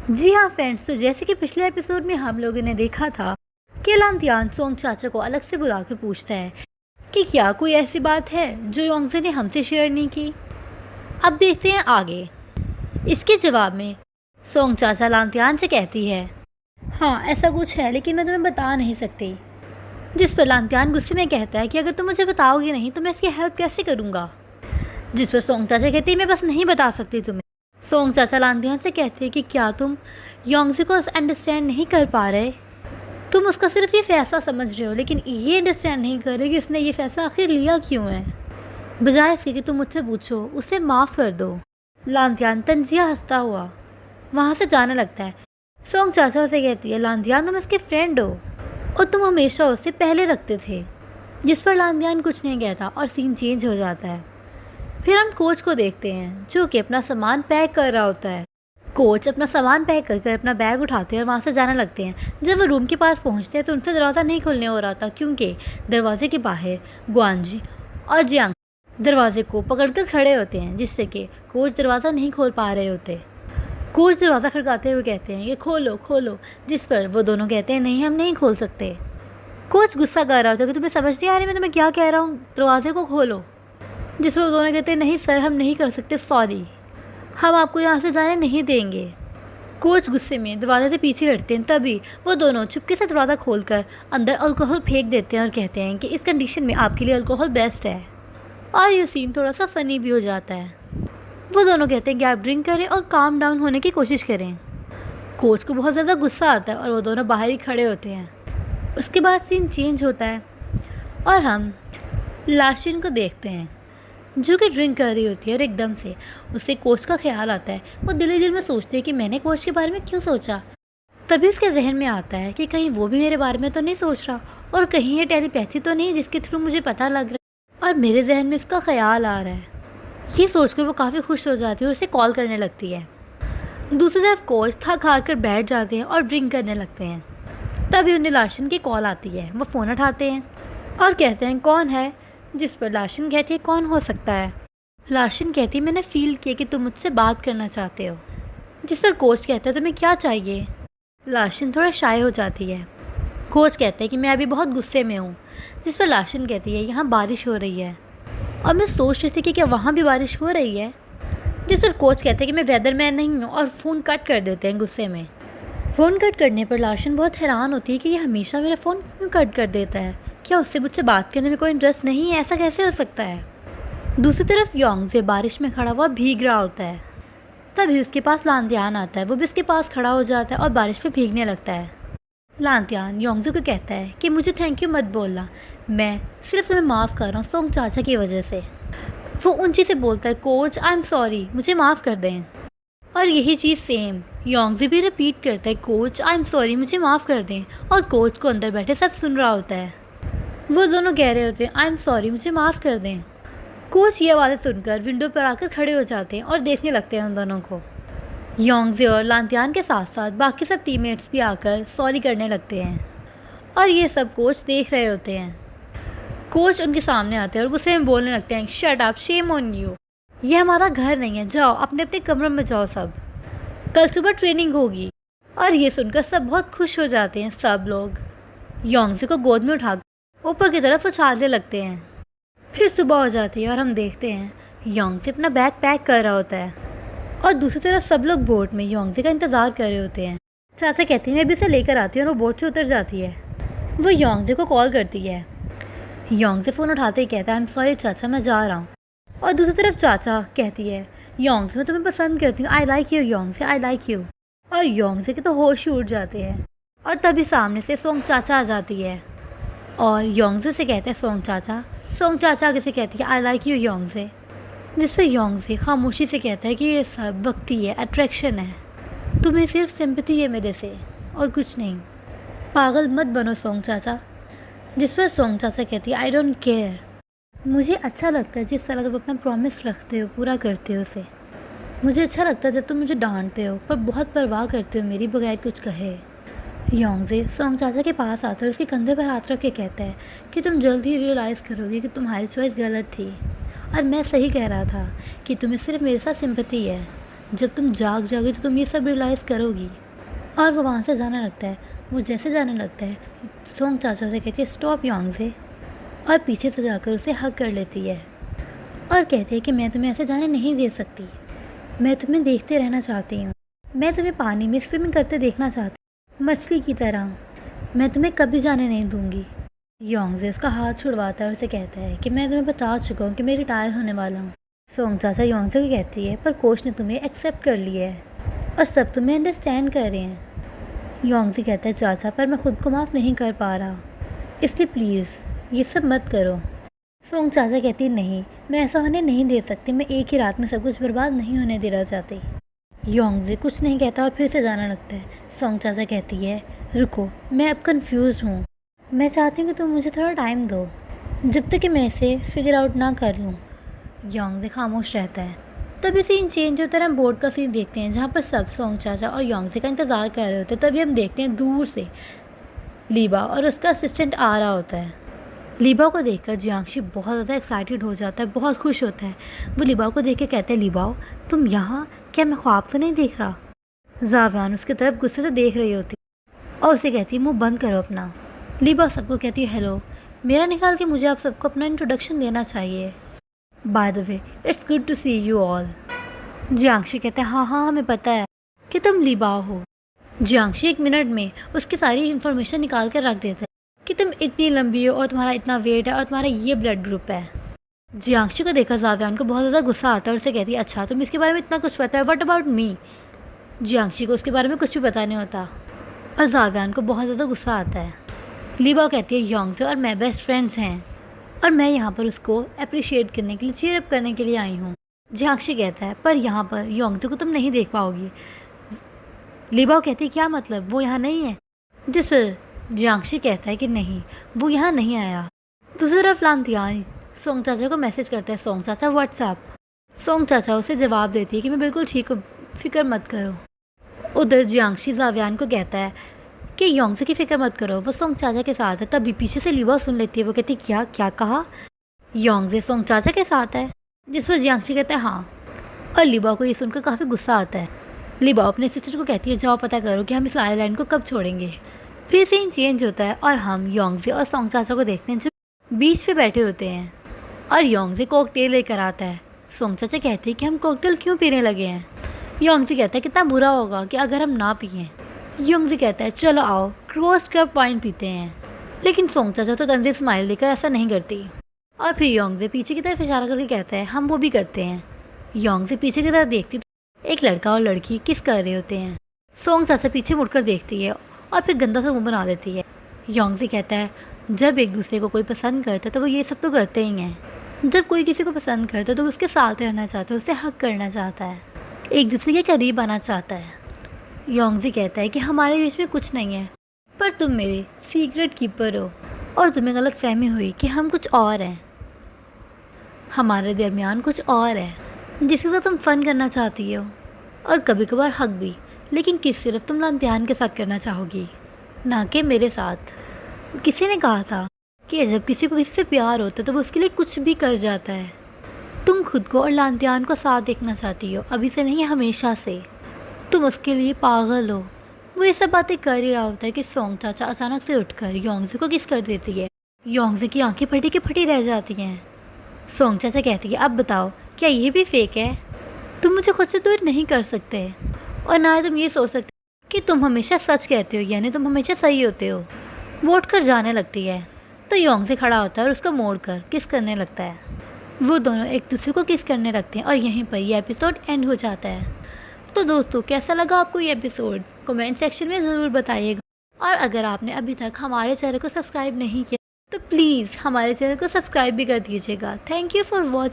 जी हाँ फ्रेंड्स, तो जैसे कि पिछले एपिसोड में हम लोगों ने देखा था कि लांतियान सोंग चाचा को अलग से बुलाकर पूछता है कि क्या कोई ऐसी बात है जो योंगजे ने हमसे शेयर नहीं की। अब देखते हैं आगे। इसके जवाब में सोंग चाचा लांतियान से कहती है, हाँ ऐसा कुछ है लेकिन मैं तुम्हें बता नहीं सकती। जिस पर लांतियान गुस्से में कहता है कि अगर तुम मुझे बताओगे नहीं तो मैं इसकी हेल्प कैसे करूँगा। जिस पर सोंग चाचा कहती है, मैं बस नहीं बता सकती तुम्हें। सोंग चाचा लांतियान से कहते हैं कि क्या तुम योंगजे को अंडरस्टैंड नहीं कर पा रहे, तुम उसका सिर्फ ये फैसला समझ रहे हो लेकिन ये अंडरस्टैंड नहीं कर रहे कि इसने ये फैसला आखिर लिया क्यों है। बजाय इसके कि तुम मुझसे पूछो, उसे माफ़ कर दो। लांतियान तंजिया हंसता हुआ वहाँ से जाने लगता है। सोंग चाचा उसे कहती है, लांतियान तुम इसके फ्रेंड हो और तुम हमेशा उसे पहले रखते थे। जिस पर लांतियान कुछ नहीं कहता और सीन चेंज हो जाता है। फिर हम कोच को देखते हैं जो कि अपना सामान पैक कर रहा होता है। कोच अपना सामान पैक कर अपना बैग उठाते हैं और वहाँ से जाने लगते हैं। जब वो रूम के पास पहुँचते हैं तो उनसे दरवाज़ा नहीं खुलने हो रहा था क्योंकि दरवाजे के बाहर गुआनजी और जियांग दरवाजे को पकड़कर खड़े होते हैं, जिससे कि कोच दरवाज़ा नहीं खोल पा रहे होते। कोच दरवाज़ा खड़काते हुए कहते हैं, ये खोलो खोलो। जिस पर वो दोनों कहते हैं, नहीं हम नहीं खोल सकते। कोच गुस्सा कर रहा होता है कि तुम्हें समझ नहीं आ रही मैं तुम्हें क्या कह रहा हूँ, दरवाजे को खोलो। जिस पर वो दोनों कहते हैं, नहीं सर हम नहीं कर सकते, सॉरी, हम आपको यहाँ से जाने नहीं देंगे। कोच गुस्से में दरवाजे से पीछे हटते हैं। तभी वो दोनों चुपके से दरवाज़ा खोलकर अंदर अल्कोहल फेंक देते हैं और कहते हैं कि इस कंडीशन में आपके लिए अल्कोहल बेस्ट है। और ये सीन थोड़ा सा फ़नी भी हो जाता है। वो दोनों कहते हैं कि आप ड्रिंक करें और काम डाउन होने की कोशिश करें। कोच को बहुत ज़्यादा गुस्सा आता है और वो दोनों बाहर ही खड़े होते हैं। उसके बाद सीन चेंज होता है और हम लाशिन को देखते हैं जो कि ड्रिंक कर रही होती है और एकदम से उसे कोच का ख्याल आता है। वो दिल ही दिल में सोचती है कि मैंने कोच के बारे में क्यों सोचा। तभी उसके जहन में आता है कि कहीं वो भी मेरे बारे में तो नहीं सोच रहा और कहीं ये टेलीपैथी तो नहीं जिसके थ्रू मुझे पता लग रहा है और मेरे जहन में इसका ख्याल आ रहा है। ये सोचकर वो काफ़ी खुश हो जाती है और उसे कॉल करने लगती है। दूसरी तरफ कोच थक हार कर बैठ जाते हैं और ड्रिंक करने लगते हैं। तभी उन्हें लाशिन की कॉल आती है। वो फ़ोन उठाते हैं और कहते हैं, कौन है। जिस पर लाशिन कहती है, कौन हो सकता है। लाशिन कहती है, मैंने फील किया कि तुम मुझसे बात करना चाहते हो। जिस पर कोच कहता है, तुम्हें क्या चाहिए। लाशिन थोड़ा शाय हो जाती है। कोच कहता है कि मैं अभी बहुत गुस्से में हूँ। जिस पर लाशिन कहती है, यहाँ बारिश हो रही है और मैं सोच रही थी कि क्या वहाँ भी बारिश हो रही है। जिस पर कोच कहते हैं कि मैं वेदरमैन नहीं हूँ और फ़ोन कट कर देते हैं गुस्से में। फ़ोन कट करने पर लाशिन बहुत हैरान होती है कि ये हमेशा मेरा फ़ोन क्यों कट कर देता है। क्या उससे मुझसे बात करने में कोई इंटरेस्ट नहीं है, ऐसा कैसे हो सकता है। दूसरी तरफ योंगजे बारिश में खड़ा हुआ भीग रहा होता है। तभी उसके पास लांतियान आता है। वो भी उसके पास खड़ा हो जाता है और बारिश में भीगने लगता है। लांतियान योंगजे को कहता है कि मुझे थैंक यू मत बोलना, मैं सिर्फ तुम्हें माफ़ कर रहा हूँ सोंग चाचा की वजह से। वो ऊंची से बोलता है, कोच आई एम सॉरी, मुझे माफ़ कर दें। और यही चीज़ सेम योंगजे भी रिपीट करता है, कोच आई एम सॉरी, मुझे माफ़ कर दें। और कोच को अंदर बैठे सब सुन रहा होता है। वो दोनों कह रहे होते हैं, आई एम सॉरी, मुझे माफ़ कर दें। कोच ये आवाज़ें सुनकर विंडो पर आकर खड़े हो जाते हैं और देखने लगते हैं उन दोनों को। योंगजे और लांतियान के साथ साथ बाकी सब टीममेट्स भी आकर सॉरी करने लगते हैं और ये सब कोच देख रहे होते हैं। कोच उनके सामने आते हैं और गुस्से में बोलने लगते हैं, shut up, shame on you, ये हमारा घर नहीं है, जाओ अपने अपने कमरों में जाओ, सब कल सुबह ट्रेनिंग होगी। और ये सुनकर सब बहुत खुश हो जाते हैं। सब लोग योंगजे को गोद में उठाकर ऊपर की तरफ उछालने लगते हैं। फिर सुबह हो जाती है और हम देखते हैं योंगजे अपना बैग पैक कर रहा होता है और दूसरी तरफ सब लोग बोट में योंगजे का इंतज़ार कर रहे होते हैं। चाचा कहती है, मैं भी इसे लेकर आती हूँ और वो बोट से उतर जाती है। वो योंगजे को कॉल करती है। योंगजे फ़ोन उठाते ही कहता है, आई एम सॉरी चाचा, मैं जा रहा हूँ। और दूसरी तरफ चाचा कहती है, योंगजे मैं तुम्हें पसंद करती हूँ, I like you Yongjae, I like you. और योंगजे के तो होश ही उड़ जाते हैं। और तभी सामने से सोंग चाचा आ जाती है और योंगजे से कहते हैं, सोंग चाचा आगे से कहती है, आई लाइक यू योंगजे। जिस पर योंगजे खामोशी से कहता है कि ये सब वक्ती है, अट्रैक्शन है, तुम्हें सिर्फ सिंपैथी है मेरे से और कुछ नहीं, पागल मत बनो सोंग चाचा। जिस पर सोंग चाचा कहती है, आई डोंट केयर, मुझे अच्छा लगता है जिस तरह तुम अपना प्रॉमिस रखते हो, पूरा करते हो उसे। मुझे अच्छा लगता है जब तुम मुझे डांटते हो पर बहुत परवाह करते हो मेरी, बगैर कुछ कहे। योंगजे सोंग चाचा के पास आता है, उसके कंधे पर हाथ रख के कहता है कि तुम जल्द ही रियलाइज़ करोगे कि तुम्हारी चॉइस गलत थी और मैं सही कह रहा था कि तुम्हें सिर्फ मेरे साथ सिंपैथी है, जब तुम जाग जाओगी तो तुम ये सब रियलाइज़ करोगी। और वो वहाँ से जाने लगता है। वो जैसे जाने लगता है, सोंग चाचा से कहती है स्टॉप योंगजे, और पीछे से जाकर उसे हग कर लेती है और कहती है कि मैं तुम्हें ऐसे जाने नहीं दे सकती, मैं तुम्हें देखते रहना चाहती हूँ, मैं तुम्हें पानी में स्विमिंग करते देखना चाहती हूँ, मछली की तरह, मैं तुम्हें कभी जाने नहीं दूँगी। योंगजे उसका हाथ छुड़वाता है और उसे कहता है कि मैं तुम्हें बता चुका हूँ कि मैं रिटायर होने वाला हूँ। सोंग चाचा योंगजे को कहती है पर कोच ने तुम्हें एक्सेप्ट कर लिया है और सब तुम्हें अंडरस्टैंड कर रहे हैं। योंगजे कहता है चाचा पर मैं खुद को माफ़ नहीं कर पा रहा, इसलिए प्लीज़ ये सब मत करो। सोंग चाचा कहती है नहीं, मैं ऐसा होने नहीं दे सकती, मैं एक ही रात में सब कुछ बर्बाद नहीं होने देना चाहती। योंगजे कुछ नहीं कहता और फिर से जाना लगता है। सोंग चाचा कहती है रुको, मैं अब कंफ्यूज हूँ, मैं चाहती हूँ कि तुम मुझे थोड़ा टाइम दो जब तक कि मैं इसे फिगर आउट ना कर लूँ। योंगजे खामोश रहता है। तभी सीन चेंज होता है, हम बोर्ड का सीन देखते हैं जहाँ पर सब सोंग चाचा और योंगजे का इंतज़ार कर रहे होते हैं। तभी हम देखते हैं दूर से लीबा और उसका असिस्टेंट आ रहा होता है। लीबा को देखकर जियांगशी बहुत ज़्यादा एक्साइटेड हो जाता है, बहुत खुश होता है। वो लीबा को देख के कहते हैं लीबाओ तुम यहाँ, क्या मैं ख्वाब तो नहीं देख रहा। जावियान उसकी तरफ गुस्से से देख रही होती और उसे कहती है मुँह बंद करो अपना। लीबा सबको कहती है हेलो, मेरा निकाल के मुझे आप सबको अपना इंट्रोडक्शन देना चाहिए। By the way it's good to see you all. Jiangshi कहते हैं हाँ हमें पता है कि तुम लीबाओ हो। जियांगशी 1 मिनट में उसकी सारी इन्फॉर्मेशन निकाल कर रख देता है कि तुम इतनी लंबी हो और तुम्हारा इतना वेट है और तुम्हारा ये ब्लड ग्रुप है। जियांगशी को देखा जावियान को बहुत ज़्यादा गुस्सा आता है और उसे कहती है अच्छा तुम इसके बारे में इतना कुछ पता है, व्हाट अबाउट मी। जियांगशी को उसके बारे में कुछ भी पता नहीं होता और जावियान को बहुत ज़्यादा गुस्सा आता है। लीबा कहती है योंगजे और मैं बेस्ट फ्रेंड्स हैं और मैं यहाँ पर उसको अप्रिशिएट करने के लिए, चीयर अप करने के लिए आई हूँ। जियांगशी कहता है पर यहाँ पर योंगजे को तुम नहीं देख पाओगी। लीबा कहती है क्या मतलब, वो यहाँ नहीं है। जिस जियांगशी कहता है कि नहीं, वो यहाँ नहीं आया। दूसरी तरफ लांतियान सोंग चाचा को मैसेज करता है सोंग चाचा व्हाट्सएप। सोंग चाचा उसे जवाब देती है कि मैं बिल्कुल ठीक हूँ, फिक्र मत करो। उधर जियांगशी जावियान को कहता है कि योंगजे की फिक्र मत करो, वो सोंग चाचा के साथ है। तभी पीछे से लीबा सुन लेती है। वो कहती क्या क्या कहा, योंगजे सोंग चाचा के साथ है। जिस पर जियांगशी कहता है हाँ, और लीबा को ये सुनकर काफ़ी गुस्सा आता है। लीबा अपने सिस्टर को कहती है जाओ पता करो कि हम इस आइलैंड को कब छोड़ेंगे। फिर सीन चेंज होता है और हम योंगजे और सोंग चाचा को देखते हैं जो बीच पे बैठे होते हैं और योंगजे कॉकटेल लेकर आता है। सोंग चाचा कहते हैं कि हम कॉकटेल क्यों पीने लगे हैं। योंगजे कहता है कितना बुरा होगा कि अगर हम ना पिएं। योंगजे कहता है चलो आओ क्रोस्ट कप वाइन पीते हैं, लेकिन सोंग चाचा तो तंज स्माइल देकर ऐसा नहीं करती और फिर योंगजे पीछे की तरफ इशारा करके कहता है हम वो भी करते हैं। योंगजे पीछे की तरफ देखती तो एक लड़का और लड़की किस कर रहे होते हैं। सोंग चाचा पीछे मुड़कर देखती है और फिर गंदा सा मुंह बना देती है। योंगजे कहता है जब एक दूसरे को कोई पसंद करता है तो वो ये सब तो करते ही हैं। जब कोई किसी को पसंद करता है तो वो उसके साथ रहना चाहता है, उसे हक करना चाहता है, एक दूसरे के करीब आना चाहता है। योंगजे कहता है कि हमारे बीच में कुछ नहीं है, पर तुम मेरे सीक्रेट कीपर हो और तुम्हें गलत फहमी हुई कि हम कुछ और हैं, हमारे दरमियान कुछ और है जिसके साथ तुम फ़न करना चाहती हो और कभी कभार हक भी, लेकिन किस सिर्फ तुम लांतियान के साथ करना चाहोगी, ना कि मेरे साथ। किसी ने कहा था कि जब किसी को किसी से प्यार होता है तो वो उसके लिए कुछ भी कर जाता है। तुम खुद को और लांतियान को साथ देखना चाहती हो, अभी से नहीं हमेशा से। तुम उसके लिए पागल हो। वो ये सब बातें कर ही रहा होता है कि सोंग चाचा अचानक से उठकर योंगजे को किस कर देती है। योंगजे की आंखें फटी की फटी रह जाती हैं। सोंग चाचा कहती है अब बताओ क्या ये भी फेक है, तुम मुझे खुद से दूर नहीं कर सकते और ना ही तुम ये सोच सकते कि तुम हमेशा सच कहते हो, यानी तुम हमेशा सही होते हो। वो उठ कर जाने लगती है तो योंगजे खड़ा होता है और उसको मोड़ कर किस करने लगता है। वो दोनों एक दूसरे को किस करने लगते हैं और यहीं पर ये एपिसोड एंड हो जाता है। तो दोस्तों कैसा लगा आपको ये एपिसोड, कमेंट सेक्शन में ज़रूर बताइएगा। और अगर आपने अभी तक हमारे चैनल को सब्सक्राइब नहीं किया तो प्लीज़ हमारे चैनल को सब्सक्राइब भी कर दीजिएगा। Thank you for watching.